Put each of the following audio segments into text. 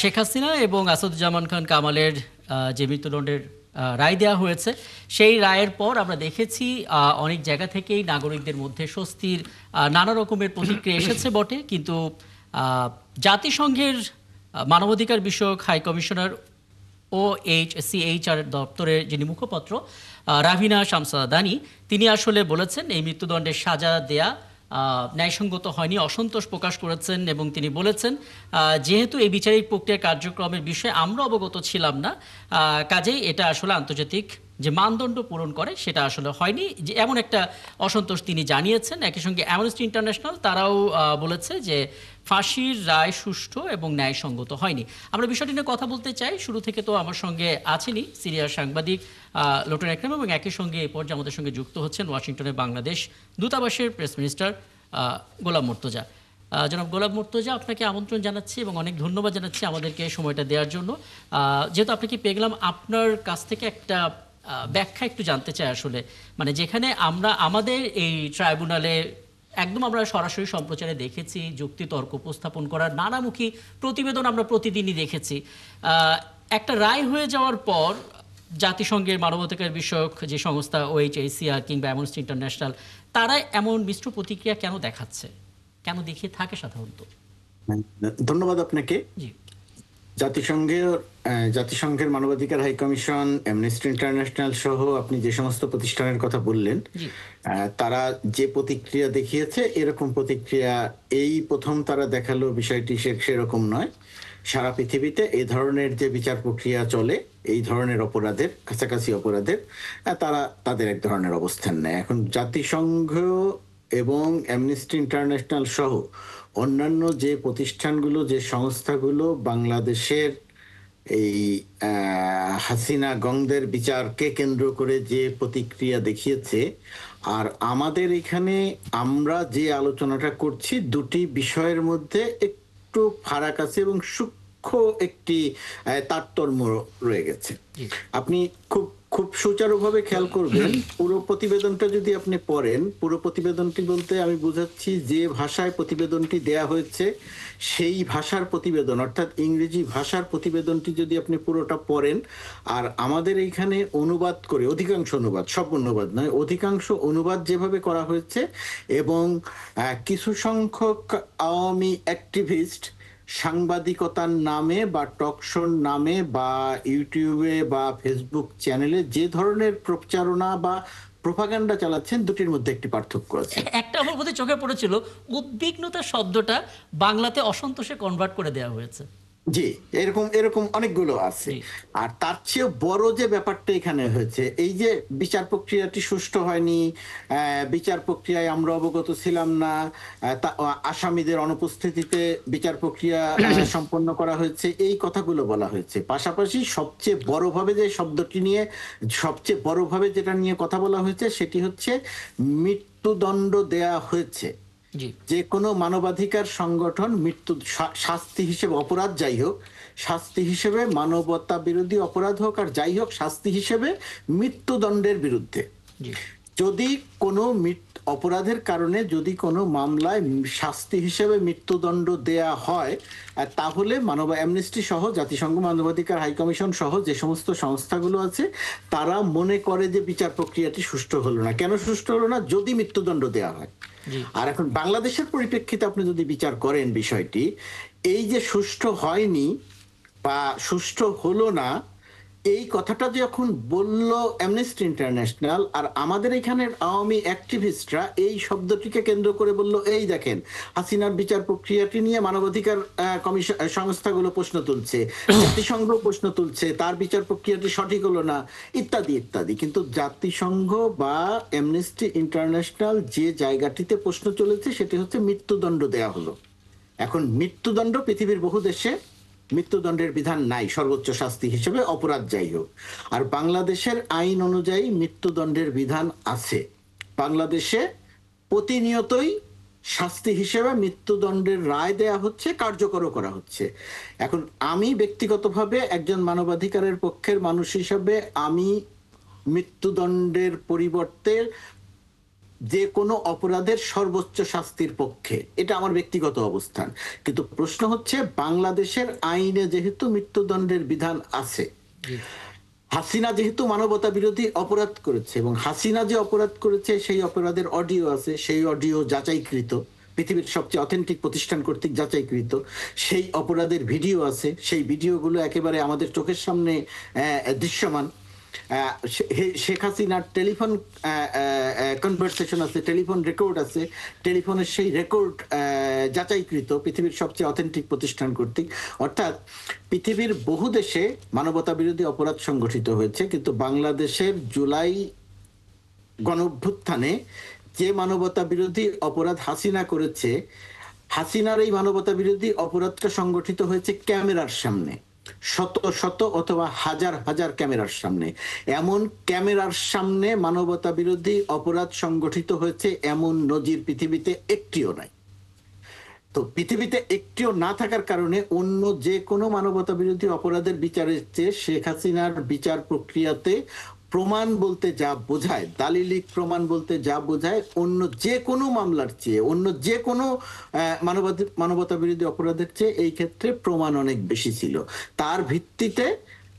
শেখ হাসিনা এবং আসাদুজ্জামান খান কামালের যে মৃত্যুদণ্ডের রায় দেওয়া হয়েছে, সেই রায়ের পর আমরা দেখেছি অনেক জায়গা থেকেই নাগরিকদের মধ্যে স্বস্তির নানা রকমের প্রতিক্রিয়া এসেছে বটে, কিন্তু জাতিসংঘের মানবাধিকার বিষয়ক হাই কমিশনার OHCHR দপ্তরের যিনি মুখপাত্র রাভিনা শামসাদানি, তিনি আসলে বলেছেন এই মৃত্যুদণ্ডের সাজা দেয়া ন্যায়সঙ্গত হয়নি, অসন্তোষ প্রকাশ করেছেন এবং তিনি বলেছেন যেহেতু এই বিচারিক প্রক্রিয়া কার্যক্রমের বিষয়ে আমরা অবগত ছিলাম না, কাজেই এটা আসলে আন্তর্জাতিক যে মানদণ্ড পূরণ করে সেটা আসলে হয়নি, যে এমন একটা অসন্তোষ তিনি জানিয়েছেন। একই সঙ্গে অ্যামনেস্টি ইন্টারন্যাশনাল তারাও বলেছে যে ফাঁসির রায় সুষ্ঠু এবং ন্যায়সঙ্গত হয়নি। আমরা বিষয়টি নিয়ে কথা বলতে চাই। শুরু থেকে তো আমার সঙ্গে আছেনই সিরিয়ার সাংবাদিক লোটন একরাম, এবং একই সঙ্গে এই পর্যায়ে আমাদের সঙ্গে যুক্ত হচ্ছেন ওয়াশিংটনে বাংলাদেশ দূতাবাসের প্রেস মিনিস্টার গোলাম মুর্তজা। জনাব গোলাম মুর্তজা, আপনাকে আমন্ত্রণ জানাচ্ছি এবং অনেক ধন্যবাদ জানাচ্ছি আমাদেরকে সময়টা দেওয়ার জন্য। যেহেতু আপনাকে পেয়ে গেলাম, আপনার কাছ থেকে একটা ব্যাখ্যা একটু জানতে চাই আসলে, মানে যেখানে আমরা আমাদের এই ট্রাইব্যুনালে একদম আমরা সরাসরি সম্প্রচারে দেখেছি যুক্তি তর্ক উপস্থাপন করার নানামুখী প্রতিবেদন আমরা প্রতিদিনই দেখেছি, একটা রায় হয়ে যাওয়ার পর জাতিসংঘের মানবাধিকার বিষয়ক যে সংস্থা OHCHR কিংবা অ্যামনেস্টি ইন্টারন্যাশনাল তারা এমন মিশ্র প্রতিক্রিয়া কেন দেখাচ্ছে, কেন দেখিয়ে থাকে সাধারণত? ধন্যবাদ আপনাকে। জি। জাতিসংঘের মানবাধিকার হাই কমিশন, অ্যামনেস্টি ইন্টারন্যাশনাল সহ আপনি যে সমস্ত প্রতিষ্ঠানের কথা বললেন, তারা যে প্রতিক্রিয়া দেখিয়েছে, এরকম প্রতিক্রিয়া এই প্রথম তারা দেখালো, বিষয়টি সেরকম নয়। সারা পৃথিবীতে এই ধরনের যে বিচার প্রক্রিয়া চলে, এই ধরনের অপরাধের, কাছাকাছি অপরাধের, তারা তাদের এক ধরনের অবস্থান নেয়। এখন জাতিসংঘ এবং অ্যামনেস্টি ইন্টারন্যাশনাল সহ অন্যান্য যে প্রতিষ্ঠানগুলো, যে সংস্থাগুলো বাংলাদেশের এই হাসিনা গংদের বিচারকে কেন্দ্র করে যে প্রতিক্রিয়া দেখিয়েছে, আর আমাদের এখানে আমরা যে আলোচনাটা করছি, দুটি বিষয়ের মধ্যে একটু ফারাক আছে এবং সূক্ষ্ম একটি তারতম্য রয়ে গেছে। আপনি খুব খুব সুচারুভাবে খেয়াল করবেন, পুরো প্রতিবেদনটা যদি আপনি পড়েন, পুরো প্রতিবেদনটি বলতে আমি বুঝাচ্ছি যে ভাষায় প্রতিবেদনটি দেয়া হয়েছে সেই ভাষার প্রতিবেদন, অর্থাৎ ইংরেজি ভাষার প্রতিবেদনটি যদি আপনি পুরোটা পড়েন, আর আমাদের এইখানে অনুবাদ করে, অধিকাংশ অনুবাদ, সব অনুবাদ নয়, অধিকাংশ অনুবাদ যেভাবে করা হয়েছে, এবং কিছু সংখ্যক আওয়ামী অ্যাক্টিভিস্ট সাংবাদিকতার নামে বা টকশোর নামে বা ইউটিউবে বা ফেসবুক চ্যানেলে যে ধরনের প্রচারণা বা প্রোপাগান্ডা চালাচ্ছেন, দুটির মধ্যে একটি পার্থক্য আছে। একটা আমার মধ্যে চোখে পড়েছিল, উদ্বিগ্নতা শব্দটা বাংলাতে অসন্তোষে কনভার্ট করে দেওয়া হয়েছে। জি, এরকম এরকম অনেকগুলো আছে। আর তার চেয়ে বড় যে ব্যাপারটা এখানে হয়েছে, এই যে বিচার প্রক্রিয়াটি সুষ্ঠু হয়নি, বিচার প্রক্রিয়ায় আমরা অবগত ছিলাম না, আসামিদের অনুপস্থিতিতে বিচার প্রক্রিয়া সম্পন্ন করা হয়েছে, এই কথাগুলো বলা হয়েছে। পাশাপাশি সবচেয়ে বড়ভাবে যে শব্দটি নিয়ে, সবচেয়ে বড়ভাবে যেটা নিয়ে কথা বলা হয়েছে, সেটি হচ্ছে মৃত্যুদণ্ড দেয়া হয়েছে। যে কোনো মানবাধিকার সংগঠন মৃত্যু শাস্তি হিসেবে, অপরাধ যাই হোক, শাস্তি হিসেবে, মানবতা বিরোধী অপরাধ হোক আর যাই হোক, শাস্তি হিসেবে মৃত্যুদণ্ডের বিরুদ্ধে। যদি কোনো অপরাধের কারণে যদি কোনো মামলায় শাস্তি হিসেবে মৃত্যুদণ্ড দেয়া হয়, তাহলে অ্যামনেস্টি সহ, জাতিসংঘ মানবাধিকার হাই কমিশন সহ যে সমস্ত সংস্থাগুলো আছে, তারা মনে করে যে বিচার প্রক্রিয়াটি সুষ্ঠু হলো না। কেন সুষ্ঠু হলো না? যদি মৃত্যুদণ্ড দেয়া হয়। আর এখন বাংলাদেশের পরিপ্রেক্ষিতে আপনি যদি বিচার করেন বিষয়টি, এই যে সুষ্ঠু হয়নি বা সুষ্ঠু হলো না, এই কথাটা যখন বলল অ্যামনেস্টি ইন্টারন্যাশনাল, আর আমাদের এখানের আওয়ামী অ্যাক্টিভিস্টরা এই শব্দটিকে কেন্দ্র করে বলল, এই দেখেন হাসিনার বিচার প্রক্রিয়াটি নিয়ে মানবাধিকার কমিশন সংস্থাগুলো প্রশ্ন তুলছে, জাতিসংঘ প্রশ্ন তুলছে, তার বিচার প্রক্রিয়াটি সঠিক হলো না, ইত্যাদি ইত্যাদি। কিন্তু জাতিসংঘ বা অ্যামনেস্টি ইন্টারন্যাশনাল যে জায়গাটিতে প্রশ্ন চলেছে, সেটি হচ্ছে মৃত্যুদণ্ড দেয়া হলো। এখন মৃত্যুদণ্ড পৃথিবীর বহু দেশে মৃত্যুদণ্ডের বিধান নাই সর্বোচ্চ শাস্তি হিসেবে, অপরাধ যাই হোক। আর বাংলাদেশের আইন অনুযায়ী মৃত্যুদণ্ডের বিধান আছে। বাংলাদেশে প্রতিনিয়তই শাস্তি হিসেবে মৃত্যুদণ্ডের রায় দেয়া হচ্ছে, কার্যকরও করা হচ্ছে। এখন আমি ব্যক্তিগতভাবে একজন মানবাধিকারের পক্ষের মানুষ হিসাবে আমি মৃত্যুদণ্ডের পরিবর্তে যে কোনো অপরাধের সর্বোচ্চ শাস্তির পক্ষে, এটা আমার ব্যক্তিগত অবস্থান। কিন্তু প্রশ্ন হচ্ছে বাংলাদেশের আইনে যেহেতু মৃত্যুদণ্ডের বিধান আছে, জি হাসিনা যেহেতু মানবতা বিরোধী অপরাধ করেছে এবং হাসিনা যে অপরাধ করেছে সেই অপরাধের অডিও আছে, সেই অডিও যাচাইকৃত, পৃথিবীর সবচেয়ে অথেন্টিক প্রতিষ্ঠান কর্তৃক যাচাইকৃত, সেই অপরাধের ভিডিও আছে, সেই ভিডিওগুলো একেবারে আমাদের চোখের সামনে দৃশ্যমান। শেখ হাসিনার টেলিফোন কনভারসেশন আছে, টেলিফোন রেকর্ড আছে, টেলিফোনের সেই রেকর্ড যাচাইকৃত পৃথিবীর সবচেয়ে অথেন্টিক প্রতিষ্ঠান কর্তৃক। অর্থাৎ পৃথিবীর বহু দেশে মানবতা বিরোধী অপরাধ সংগঠিত হয়েছে, কিন্তু বাংলাদেশের জুলাই গণঅভ্যুত্থানে যে মানবতা বিরোধী অপরাধ হাসিনা করেছে, হাসিনার এই মানবতা বিরোধী অপরাধটা সংগঠিত হয়েছে ক্যামেরার সামনে, শত শত অথবা হাজার হাজার ক্যামেরার সামনে। এমন ক্যামেরার সামনে মানবতা বিরোধী অপরাধ সংগঠিত হয়েছে এমন নজির পৃথিবীতে একটিও নাই। তো পৃথিবীতে একটিও না থাকার কারণে অন্য যে কোনো মানবতা বিরোধী অপরাধের বিচারের চেয়ে শেখ হাসিনার বিচার প্রক্রিয়াতে প্রমাণ বলতে যা বোঝায়, দালিলিক প্রমাণ বলতে যা বোঝায়, অন্য যে কোনো মামলার চেয়ে, অন্য যে কোনো মানবতা বিরোধী অপরাধের চেয়ে এই ক্ষেত্রে প্রমাণ অনেক বেশি ছিল। তার ভিত্তিতে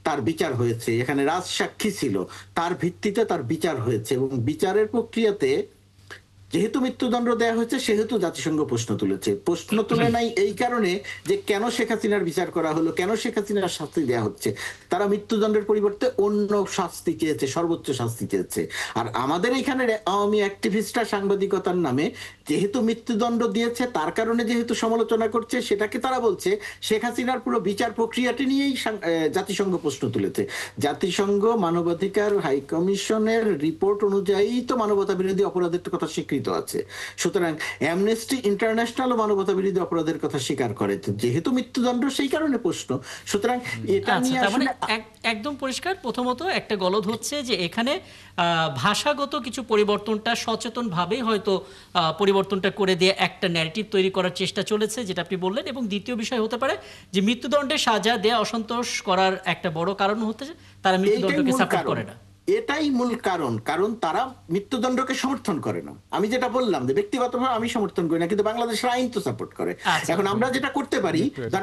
তার বিচার হয়েছে, এখানে রাজসাক্ষী ছিল, তার ভিত্তিতে তার বিচার হয়েছে। এবং বিচারের প্রক্রিয়াতে যেহেতু মৃত্যুদণ্ড দেওয়া হয়েছে সেহেতু জাতিসংঘ প্রশ্ন তুলেছে। প্রশ্ন তুলে নাই এই কারণে যে কেন শেখ হাসিনার বিচার করা হলো, কেন শেখ হাসিনার শাস্তি দেওয়া হচ্ছে। তারা মৃত্যুদণ্ডের পরিবর্তে অন্য শাস্তি চেয়েছে, সর্বোচ্চ শাস্তি চেয়েছে। আর আমাদের এখানে আওয়ামী অ্যাক্টিভিস্টরা সাংবাদিকতার নামে যেহেতু মৃত্যুদণ্ড দিয়েছে তার কারণে যেহেতু সমালোচনা করছে, সেটাকে তারা বলছে শেখ হাসিনার পুরো বিচার প্রক্রিয়াটি নিয়েই জাতিসংঘ প্রশ্ন তুলেছে। জাতিসংঘ মানবাধিকার হাই কমিশনের রিপোর্ট অনুযায়ী তো মানবতা বিরোধী অপরাধের কথা স্বীকৃত আছে। সুতরাং অ্যামনেস্টি ইন্টারন্যাশনাল মানবতা বিরোধী অপরাধের কথা স্বীকার করে, যেহেতু মৃত্যুদণ্ড সেই কারণে প্রশ্ন। সুতরাং এটা নিয়ে তার মানে আসলে একদম পরিষ্কার, প্রথমত একটা গলদ হচ্ছে যে এখানে ভাষাগত কিছু পরিবর্তনটা সচেতনভাবেই হয়তো পরিবর্তনটা করে দিয়ে একটা ন্যারেটিভ তৈরি করার চেষ্টা চলেছে, যেটা আপনি বললেন। এবং দ্বিতীয় বিষয় হতে পারে যে মৃত্যুদণ্ডে সাজা দেয়া অসন্তোষ করার একটা বড় কারণ হচ্ছে তারা মৃত্যুদণ্ডকে সাপোর্ট করে না। এটাই মূল কারণ, কারণ তারা মৃত্যুদণ্ডকে সমর্থন করে না। আমি যেটা বললাম যে ব্যক্তিগতভাবে আমি সমর্থন করি না, কিন্তু বাংলাদেশের আইন তো সাপোর্ট করে। এখন আমরা যেটা করতে পারি,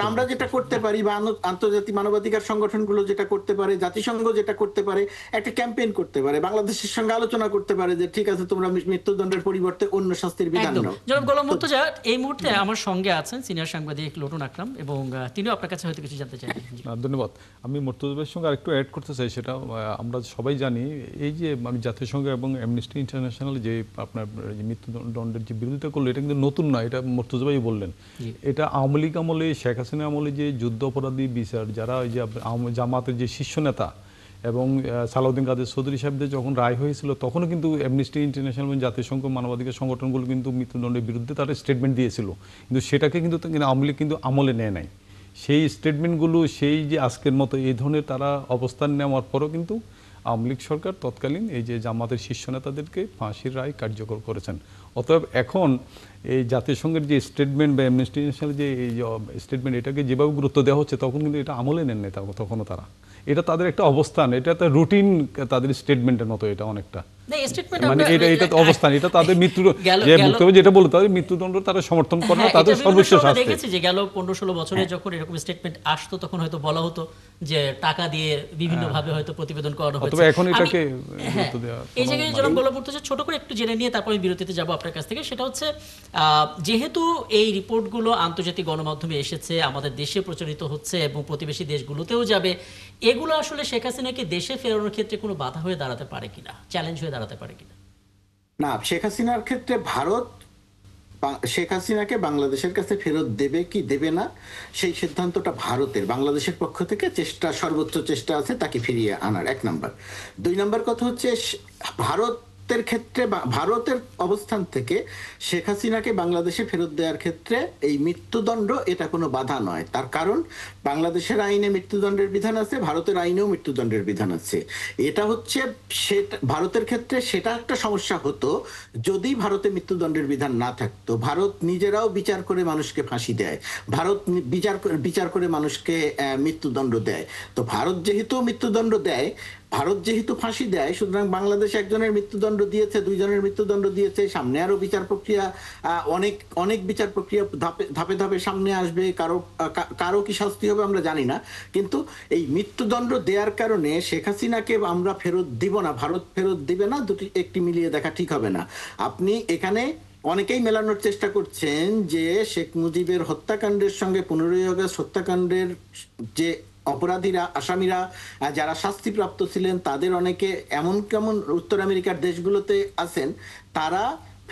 আমরা যেটা করতে পারি বা আন্তর্জাতিক মানবাধিকার সংগঠনগুলো যেটা করতে পারে, জাতিসংঘ যেটা করতে পারে, একটা ক্যাম্পেইন করতে পারে, বাংলাদেশের সঙ্গে আলোচনা করতে পারে যে ঠিক আছে তোমরা মৃত্যুদণ্ডের পরিবর্তে অন্য শাস্তির বিধান নাও। জনাব গোলাম মুর্তজা এই মুহূর্তে আমার সঙ্গে আছেন সিনিয়র সাংবাদিক লোটন আকরাম, এবং তিনিও আপনার কাছে হয়তো কিছু জানতে চান। ধন্যবাদ। আমি মুর্তজা ভাইয়ের সঙ্গে আরেকটু অ্যাড করতে চাই। সেটা আমরা সবাই জানি, এই যে আমি জাতিসংঘ এবং অ্যামনেস্টি ইন্টারন্যাশনাল যে আপনার মৃত্যুদণ্ডের যে বিরোধিতা করলো, এটা কিন্তু নতুন না, এটা মুর্তজা ভাই বললেন। এটা আওয়ামী লীগ আমলে, শেখ হাসিনা আমলে যে যুদ্ধ অপরাধী বিচার, যারা ওই যে জামাতের যে শীর্ষ নেতা এবং সালাউদ্দিন কাদের চৌধুরী সাহেবদের যখন রায় হয়েছিল, তখনও কিন্তু অ্যামনেস্টি ইন্টারন্যাশনাল এবং জাতিসংঘ মানবাধিকার সংগঠনগুলো কিন্তু মৃত্যুদণ্ডের বিরুদ্ধে তারা স্টেটমেন্ট দিয়েছিল, কিন্তু সেটাকে কিন্তু আওয়ামী লীগ কিন্তু আমলে নেয় নাই। সেই স্টেটমেন্টগুলো, সেই যে আজকের মতো এই ধরনের তারা অবস্থান নেওয়ার পরও কিন্তু আওয়ামী লীগ সরকার তৎকালীন এই যে জামাতের শীর্ষ নেতাদেরকে ফাঁসির রায় কার্যকর করেছেন। অতএব এখন এই জাতিসংঘের যে স্টেটমেন্ট বা অ্যামনেস্টি ইন্টারন্যাশনাল যে এই স্টেটমেন্ট, এটাকে যেভাবে গুরুত্ব দেওয়া হচ্ছে, তখন কিন্তু এটা আমলে নেন নাই তখনও তারা। এটা তাদের একটা অবস্থান, এটা একটা রুটিন তাদের স্টেটমেন্টের মতো, এটা অনেকটা মানে এটা অবস্থান, এটা তাদের মৃত্যু যে বক্তব্য যেটা বলতো তাদের মৃত্যুদণ্ড তারা সমর্থন করে না, তাদের সর্বোচ্চ শাস্তি। দেখেছি যে গেল 15-16 বছরে যখন এরকম স্টেটমেন্ট আসতো, তখন হয়তো বলা হতো যে টাকা দিয়ে বিভিন্ন ভাবে হয়তো প্রতিবেদন করানো হয়েছে। তবে এখন এটাকে গুরুত্ব দেওয়া। এই জায়গায় জনাব গোলাম মুর্তজা ছোট করে একটু জেনে নিয়ে তারপরে বিরতিতে যাব আপনার কাছ থেকে। সেটা হচ্ছে যেহেতু এই রিপোর্টগুলো আন্তর্জাতিক গণমাধ্যমে এসেছে, আমাদের দেশে প্রচারিত হচ্ছে এবং প্রতিবেশী দেশগুলোতেও যাবে, এগুলো আসলে শেখ হাসিনাকে দেশে ফেরানোর ক্ষেত্রে কোনো বাধা হয়ে দাঁড়াতে পারে কিনা, চ্যালেঞ্জ হয়ে দাঁড়াতে পারে কিনা? না, শেখ হাসিনার ক্ষেত্রে ভারত শেখ হাসিনাকে বাংলাদেশের কাছে ফেরত দেবে কি দেবে না সেই সিদ্ধান্তটা ভারতের। বাংলাদেশের পক্ষ থেকে সর্বোচ্চ চেষ্টা আছে তাকে ফিরিয়ে আনার, 1 নাম্বার। 2 নাম্বার কথা হচ্ছে ভারতের ক্ষেত্রে, ভারতের অবস্থান থেকে শেখ হাসিনাকে বাংলাদেশে ফেরত দেওয়ার ক্ষেত্রে এই মৃত্যুদণ্ড এটা কোনো বাধা নয়। তার কারণ বাংলাদেশের আইনে মৃত্যুদণ্ডের বিধান আছে, ভারতের আইনেও মৃত্যুদণ্ডের বিধান আছে। এটা হচ্ছে ভারতের ক্ষেত্রে সেটা একটা সমস্যা হতো যদি ভারতে মৃত্যুদণ্ডের বিধান না থাকতো। ভারত নিজেরাও বিচার করে মানুষকে ফাঁসি দেয়, ভারত বিচার করে মানুষকে মৃত্যুদণ্ড দেয়। তো ভারত যেহেতু মৃত্যুদণ্ড দেয়, ভারত যেহেতু ফাঁসি দেয়, সুতরাং বাংলাদেশ একজনের মৃত্যুদণ্ড দিয়েছে, দুইজনের মৃত্যুদণ্ড দিয়েছে, সামনে আরো বিচার প্রক্রিয়া, অনেক অনেক বিচার প্রক্রিয়া ধাপে ধাপে ধাপে সামনে আসবে। কারো কি শাস্তি হবে আমরা জানি না, কিন্তু এই মৃত্যুদণ্ড দেওয়ার কারণে শেখ হাসিনাকে আমরা ফেরত দিব না, ভারত ফেরত দিবে না, একটি মিলিয়ে দেখা ঠিক হবে না। আপনি এখানে অনেকেই মেলানোর চেষ্টা করছেন যে শেখ মুজিবের হত্যাকাণ্ডের সঙ্গে 15ই আগস্ট হত্যাকাণ্ডের যে অপরাধীরা, আসামিরা যারা শাস্তিপ্রাপ্ত ছিলেন, তাদের অনেকে এমন কেমন উত্তর আমেরিকার দেশগুলোতে আছেন, তারা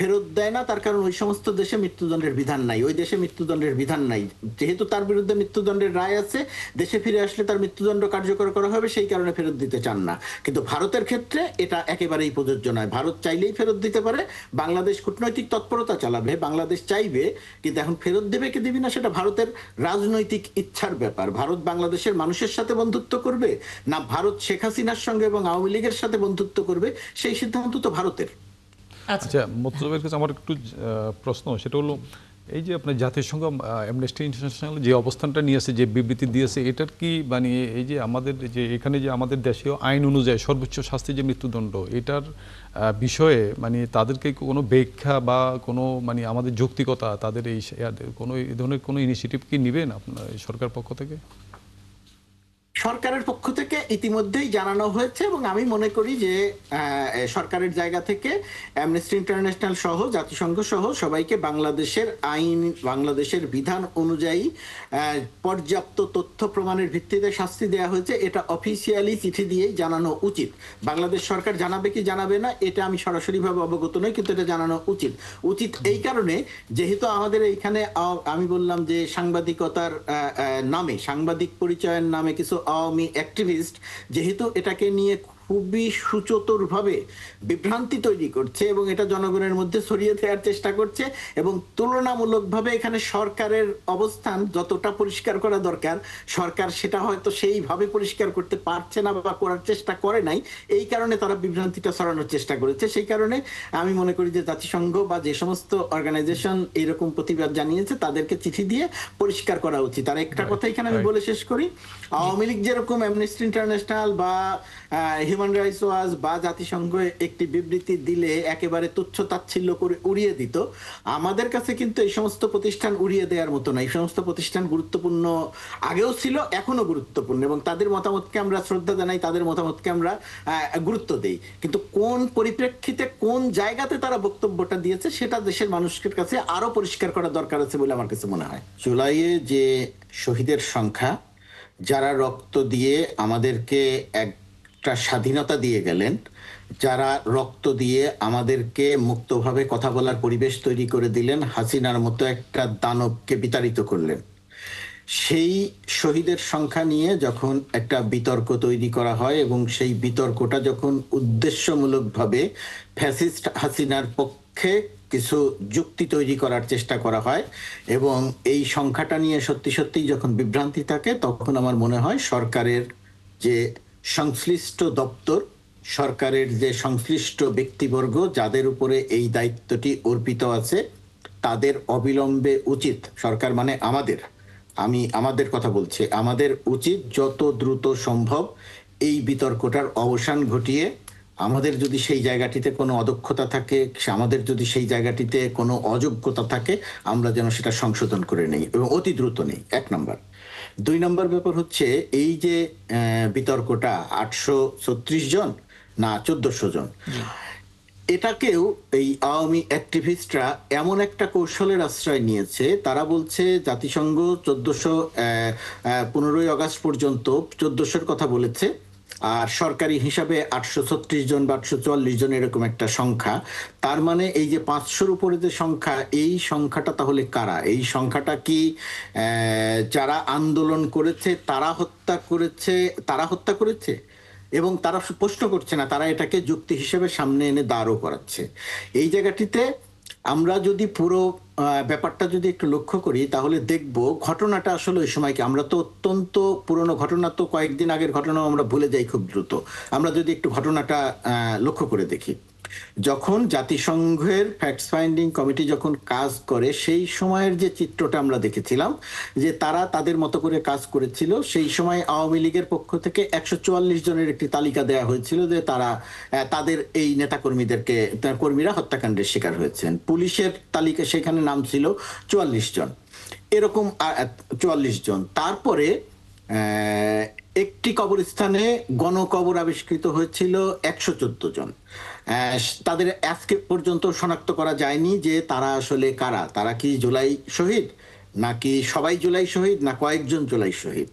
ফেরত দেয় না। তার কারণ ওই সমস্ত দেশে মৃত্যুদণ্ডের বিধান নাই, ওই দেশে মৃত্যুদণ্ডের বিধান নাই। যেহেতু তার বিরুদ্ধে মৃত্যুদণ্ডের রায় আছে, দেশে ফিরে আসলে তার মৃত্যুদণ্ড কার্যকর করা হবে, সেই কারণে ফেরত দিতে চান না। কিন্তু ভারতের ক্ষেত্রে এটা একেবারেই প্রযোজ্য নয়। ভারত চাইলেই ফেরত দিতে পারে, বাংলাদেশ কূটনৈতিক তৎপরতা চালাবে, বাংলাদেশ চাইবে, কিন্তু এখন ফেরত দেবে কি দিবি না সেটা ভারতের রাজনৈতিক ইচ্ছার ব্যাপার। ভারত বাংলাদেশের মানুষের সাথে বন্ধুত্ব করবে, না ভারত শেখ হাসিনার সঙ্গে এবং আওয়ামী লীগের সাথে বন্ধুত্ব করবে, সেই সিদ্ধান্ত তো ভারতের। আচ্ছা, মোর্তজার কাছে আমার একটু প্রশ্ন, সেটা হলো এই যে আপনার জাতিসংঘ অ্যামনেস্টি ইন্টারন্যাশনাল যে অবস্থানটা নিয়েছে, যে বিবৃতি দিয়েছে, এটার কি মানে এই যে আমাদের যে এখানে যে আমাদের দেশীয় আইন অনুযায়ী সর্বোচ্চ শাস্তি যে মৃত্যুদণ্ড, এটার বিষয়ে মানে তাদেরকে কোনো ব্যাখ্যা বা কোনো মানে আমাদের যৌক্তিকতা, তাদের এই কোনো এই ধরনের কোনো ইনিশিয়েটিভ কি নেবেন আপনার সরকার পক্ষ থেকে? সরকারের পক্ষ থেকে ইতিমধ্যেই জানানো হয়েছে, এবং আমি মনে করি যে সরকারের জায়গা থেকে অ্যামনেস্টি ইন্টারন্যাশনাল সহ জাতিসংঘ সহ সবাইকে বাংলাদেশের আইন, বাংলাদেশের বিধান অনুযায়ী পর্যাপ্ত তথ্য প্রমাণের ভিত্তিতে শাস্তি দেওয়া হয়েছে, এটা অফিসিয়ালি চিঠি দিয়েই জানানো উচিত। বাংলাদেশ সরকার জানাবে কি জানাবে না এটা আমি সরাসরিভাবে অবগত নই, কিন্তু এটা জানানো উচিত। উচিত এই কারণে, যেহেতু আমাদের এইখানে আমি বললাম যে সাংবাদিকতার নামে, সাংবাদিক পরিচয়ের নামে কিছু আওয়ামী অ্যাক্টিভিস্ট যেহেতু এটাকে নিয়ে খুবই সুচতুরভাবে বিভ্রান্তি তৈরি করছে এবং এটা জনগণের মধ্যে ছড়িয়ে দেওয়ার চেষ্টা করছে, এবং তুলনামূলকভাবে এখানে সরকারের অবস্থান যতটা পরিষ্কার করা দরকার, সরকার সেটা হয়তো সেইভাবে পরিষ্কার করতে পারছে না বা করার চেষ্টা করে নাই, এই কারণে তারা বিভ্রান্তিটা ছড়ানোর চেষ্টা করেছে। সেই কারণে আমি মনে করি যে জাতিসংঘ বা যে সমস্ত অর্গানাইজেশন এরকম প্রতিবাদ জানিয়েছে তাদেরকে চিঠি দিয়ে পরিষ্কার করা উচিত। আর একটা কথা এখানে আমি বলে শেষ করি, আওয়ামী লীগ যেরকম অ্যামনেস্টি ইন্টারন্যাশনাল বা হিউম্যান রাইটস ওয়াচ বা জাতিসংঘ একটি বিবৃতি দিলে একেবারে তুচ্ছ তাচ্ছিল্য করে উড়িয়ে দিত, আমাদের কাছে কিন্তু এই সমস্ত প্রতিষ্ঠান উড়িয়ে দেওয়ার মতো না। এই সমস্ত প্রতিষ্ঠান গুরুত্বপূর্ণ, আগেও ছিল, এখনো গুরুত্বপূর্ণ, এবং তাদের মতামতকে আমরা শ্রদ্ধা জানাই, তাদের মতামতকে আমরা গুরুত্ব দেই। কিন্তু কোন পরিপ্রেক্ষিতে, কোন জায়গাতে তারা বক্তব্যটা দিয়েছে সেটা দেশের মানুষের কাছে আরো পরিষ্কার করা দরকার আছে বলে আমার কাছে মনে হয়। জুলাইয়ে যে শহীদের সংখ্যা, যারা রক্ত দিয়ে আমাদেরকে একটা স্বাধীনতা দিয়ে গেলেন, যারা রক্ত দিয়ে আমাদেরকে মুক্তভাবে কথা বলার পরিবেশ তৈরি করে দিলেন, হাসিনার মতো একটা দানবকে বিতাড়িত করলেন, সেই শহীদের সংখ্যা নিয়ে যখন একটা বিতর্ক তৈরি করা হয় এবং সেই বিতর্কটা যখন উদ্দেশ্যমূলকভাবে ফ্যাসিস্ট হাসিনার পক্ষে কিছু যুক্তি তৈরি করার চেষ্টা করা হয় এবং এই সংখ্যাটা নিয়ে সত্যি সত্যি যখন বিভ্রান্তি থাকে, তখন আমার মনে হয় সরকারের যে সংশ্লিষ্ট দপ্তর, সরকারের যে সংশ্লিষ্ট ব্যক্তিবর্গ যাদের উপরে এই দায়িত্বটি অর্পিত আছে, তাদের অবিলম্বে উচিত, সরকার মানে আমি আমাদের কথা বলছি, আমাদের উচিত যত দ্রুত সম্ভব এই বিতর্কটার অবসান ঘটিয়ে, আমাদের যদি সেই জায়গাটিতে কোনো অদক্ষতা থাকে, আমাদের যদি সেই জায়গাটিতে কোনো অযোগ্যতা থাকে, আমরা যেন সেটা সংশোধন করে নেই এবং অতি দ্রুত নেই, 1 নম্বর। 2 নম্বর ব্যাপার হচ্ছে এই যে বিতর্কটা 836 জন না 1400 জন, এটাকেও এই আওয়ামী অ্যাক্টিভিস্টরা এমন একটা কৌশলের আশ্রয় নিয়েছে। তারা বলছে জাতিসংঘ 15ই আগস্ট পর্যন্ত 1400-র কথা বলেছে, আর সরকারি হিসাবে 836 জন বা 844 জন এরকম একটা সংখ্যা। তার মানে এই যে 500-র উপরে যে সংখ্যা, এই সংখ্যাটা তাহলে কারা? এই সংখ্যাটা কি যারা আন্দোলন করেছে তারা হত্যা করেছে এবং তারা প্রশ্ন করছে না, তারা এটাকে যুক্তি হিসেবে সামনে এনে দাঁড়ও করাচ্ছে। এই জায়গাটিতে আমরা যদি পুরো ব্যাপারটা যদি একটু লক্ষ্য করি, তাহলে দেখব ঘটনাটা আসলে ওই সময় কি, আমরা তো অত্যন্ত পুরনো ঘটনা, তো কয়েকদিন আগের ঘটনা আমরা ভুলে যাই খুব দ্রুত। আমরা যদি একটু ঘটনাটা লক্ষ্য করে দেখি, যখন জাতিসংঘের ফ্যাক্টস ফাইন্ডিং কমিটি যখন কাজ করে সেই সময়ের যে চিত্রটা আমরা দেখেছিলাম যে তারা তাদের মতো করে কাজ করেছিল, সেই সময় আওয়ামী লীগের পক্ষ থেকে 144 জনের একটি তালিকা দেওয়া হয়েছিল যে তারা তাদের এই নেতাকর্মীদেরকে কর্মীরা হত্যাকাণ্ডের শিকার হয়েছেন। পুলিশের তালিকা সেখানে নাম ছিল 44 জন, এরকম 44 জন। তারপরে একটি কবরস্থানে গণকবর আবিষ্কৃত হয়েছিল 114 জন। তাদের আজকে পর্যন্ত শনাক্ত করা যায়নি যে তারা আসলে কারা, তারা কি জুলাই শহীদ নাকি সবাই জুলাই শহীদ না কয়েকজন জুলাই শহীদ।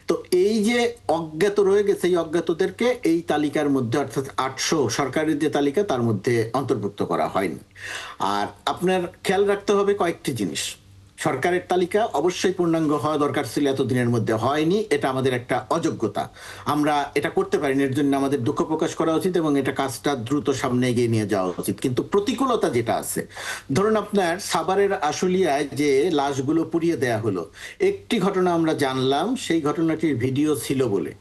তো এই যে অজ্ঞাত রয়ে গেছে, এই অজ্ঞাতদেরকে এই তালিকার মধ্যে অর্থাৎ 800 সরকারের যে তালিকা তার মধ্যে অন্তর্ভুক্ত করা হয়নি। আর আপনার খেয়াল রাখতে হবে কয়েকটি জিনিস। সরকারের তালিকা অবশ্যই পূর্ণাঙ্গ হওয়া দরকার ছিল, এতদিনের মধ্যে হয়নি, এটা আমাদের একটা অযোগ্যতা, আমরা এটা করতে পারিনি, এর জন্য আমাদের দুঃখ প্রকাশ করা উচিত এবং এটা কাজটা দ্রুত সামনে এগিয়ে নিয়ে যাওয়া উচিত। কিন্তু প্রতিকূলতা যেটা আছে, ধরুন আপনার সাভারের আশুলিয়ায় যে লাশগুলো পুড়িয়ে দেয়া হলো, একটি ঘটনা আমরা জানলাম, সেই ঘটনাটির ভিডিও ছিল বলে।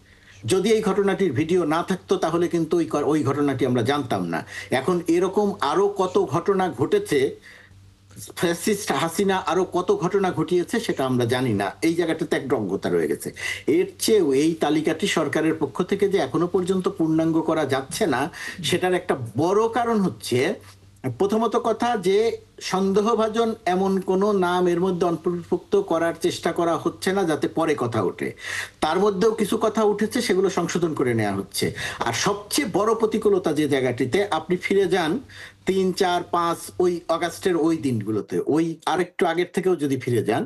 যদি এই ঘটনাটির ভিডিও না থাকতো তাহলে কিন্তু ওই ঘটনাটি আমরা জানতাম না। এখন এরকম আরো কত ঘটনা ঘটেছে, ফ্যাসিস্ট হাসিনা আরো কত ঘটনা ঘটিয়েছে সেটা আমরা জানি না, এই জায়গাটাতে একটা অজ্ঞতা রয়ে গেছে। এর চেয়েও এই তালিকাটি সরকারের পক্ষ থেকে যে এখনো পর্যন্ত পূর্ণাঙ্গ করা যাচ্ছে না, সেটার একটা বড় কারণ হচ্ছে প্রথমত কথা যে সন্দেহভাজন এমন কোন নাম এর মধ্যে অন্তর্ভুক্ত করার চেষ্টা করা হচ্ছে না যাতে পরে কথা ওঠে। তার মধ্যেও কিছু কথা উঠেছে, সেগুলো সংশোধন করে নেওয়া হচ্ছে। আর সবচেয়ে বড় প্রতিকূলতা যে জায়গাটিতে, আপনি ফিরে যান 3, 4, 5 ওই আগস্টের ওই দিনগুলোতে, ওই আরেকটু আগের থেকেও যদি ফিরে যান,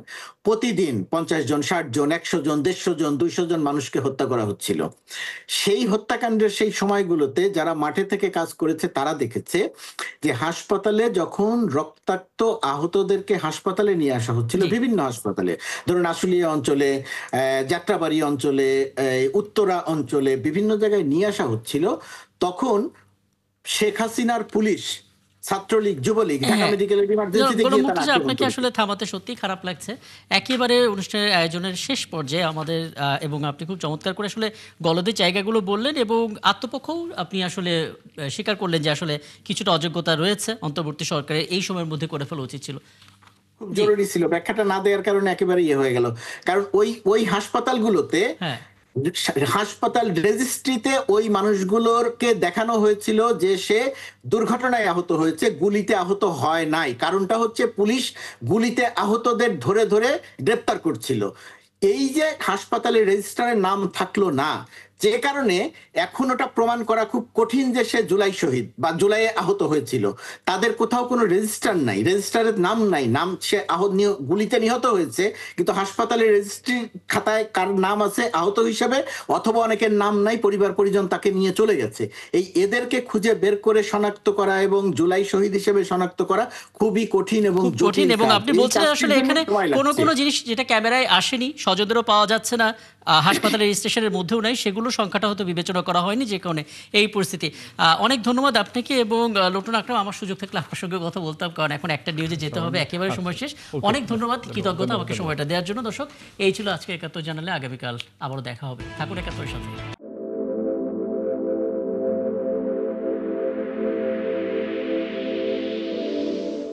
প্রতিদিন 50 জন, 60 জন, 100 জন, 150 জন, 200 জন মানুষকে হত্যা করা হচ্ছিল। সেই হত্যাকাণ্ডের সেই সময়গুলোতে যারা মাঠে থেকে কাজ করেছে তারা দেখেছে যে হাসপাতালে যখন রক্তাক্ত আহতদেরকে হাসপাতালে নিয়ে আসা হচ্ছিল, বিভিন্ন হাসপাতালে, ধরুন আশুলিয়া অঞ্চলে, যাত্রাবাড়ি অঞ্চলে, উত্তরা অঞ্চলে, বিভিন্ন জায়গায় নিয়ে আসা হচ্ছিল, তখন শেখ হাসিনার পুলিশ, ছাত্রলীগ, যুবলীগ ঢাকা মেডিকেলের ইমার্জেন্সিতে গিয়ে তারা আক্রমণ আপনাকে করেছে। আসলে থামাতে সত্যি খারাপ লাগছে। একেবারে অনুষ্ঠানের আয়োজনের শেষ পর্যায়ে আমাদের এবং আপনি খুব চমৎকার করে আসলে গলদের জায়গাগুলো বললেন এবং আত্মপক্ষও আপনি আসলে স্বীকার করলেন যে আসলে কিছুটা অযোগ্যতা রয়েছে, অন্তর্বর্তী সরকারের এই সময়ের মধ্যে করে ফেলা উচিত ছিল। খুব জরুরি ছিল, ব্যাখ্যাটা না দেওয়ার কারণে একেবারে ইয়ে হয়ে গেল। কারণ ওই হাসপাতালগুলোতে, হ্যাঁ, হাসপাতাল রেজিস্ট্রিতে ওই মানুষগুলোকে দেখানো হয়েছিল যে সে দুর্ঘটনায় আহত হয়েছে, গুলিতে আহত হয় নাই। কারণটা হচ্ছে পুলিশ গুলিতে আহতদের ধরে ধরে গ্রেপ্তার করছিল। এই যে হাসপাতালের রেজিস্ট্রারের নাম থাকলো না, যে কারণে এখন ওটা প্রমাণ করা খুব কঠিন যে সে জুলাই শহীদ বা জুলাইয়ে আহত হয়েছিল। তাদের কোথাও কোনো রেজিস্টার নাই, রেজিস্টারের নাম নাই, নাম সে গুলিতে নিহত হয়েছে, কিন্তু হাসপাতালের রেজিস্ট্রি খাতায় কার নাম আছে আহত হিসেবে, অথবা অনেকের নাম নাই, পরিবার পরিজন তাকে নিয়ে চলে গেছে। এদেরকে খুঁজে বের করে শনাক্ত করা এবং জুলাই শহীদ হিসেবে শনাক্ত করা খুবই কঠিন এবং খুব কঠিন। এবং আপনি বলছেন আসলে এখানে কোনো জটিল। কোনো জিনিস যেটা ক্যামেরায় আসেনি, স্বজনদেরও পাওয়া যাচ্ছে না, হাসপাতালের রেজিস্ট্রেশনের মধ্যেও নাই, সেগুলো সংখ্যাটা হয়তো বিবেচনা করা হয়নি, যে কারণে এই পরিস্থিতি। অনেক ধন্যবাদ আপনাকে। এবং লোটন আকরাম, আমার সুযোগ থাকলে আপনার সঙ্গে কথা বলতাম, কারণ এখন একটা নিউজে যেতে হবে, একেবারে সময় শেষ। অনেক ধন্যবাদ, কৃতজ্ঞতা আমাকে সময়টা দেওয়ার জন্য। দর্শক, এই ছিল আজকে ৭১ জানালে। আগামীকাল আবারও দেখা হবে, থাকুন ৭১-এর সাথে।